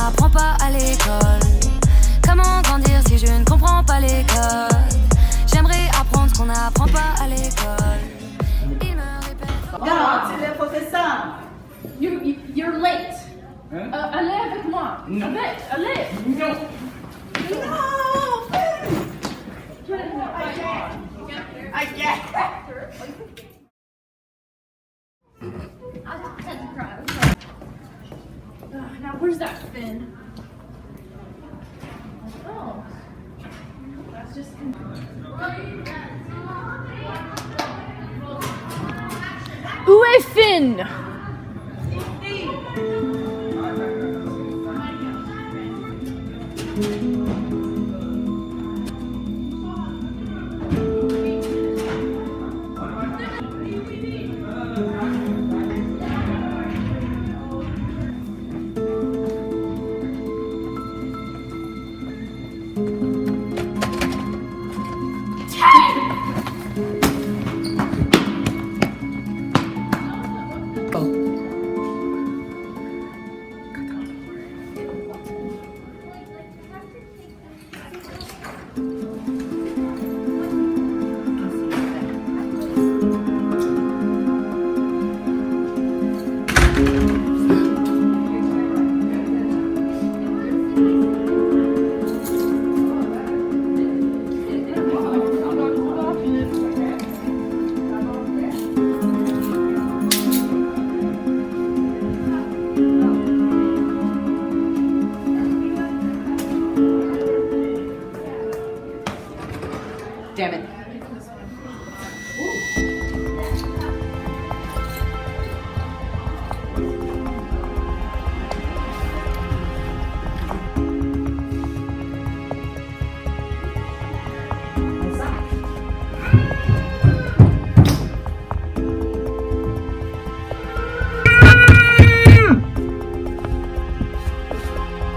n'apprend pas à l'école. Comment grandir si je ne comprends pas les codes? J'aimerais apprendre ce qu'on n'apprend pas à l'école. Il me répète. Garand, c'est le professeur. You're late. Hein? Allez avec moi. Non. Allez. Non. I can't. Now where's that fin? Oh. That's just... Où est Finn? Damn it.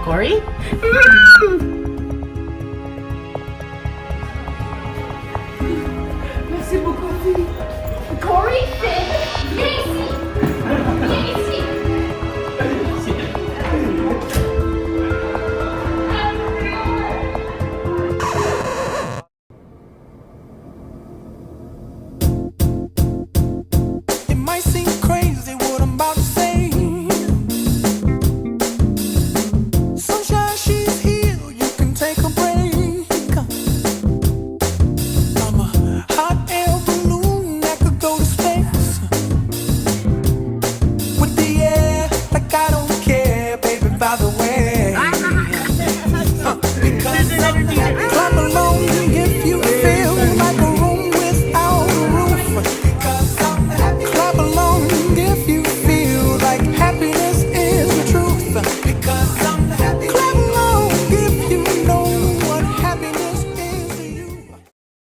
Corey? Merci beaucoup. Corey, Finn.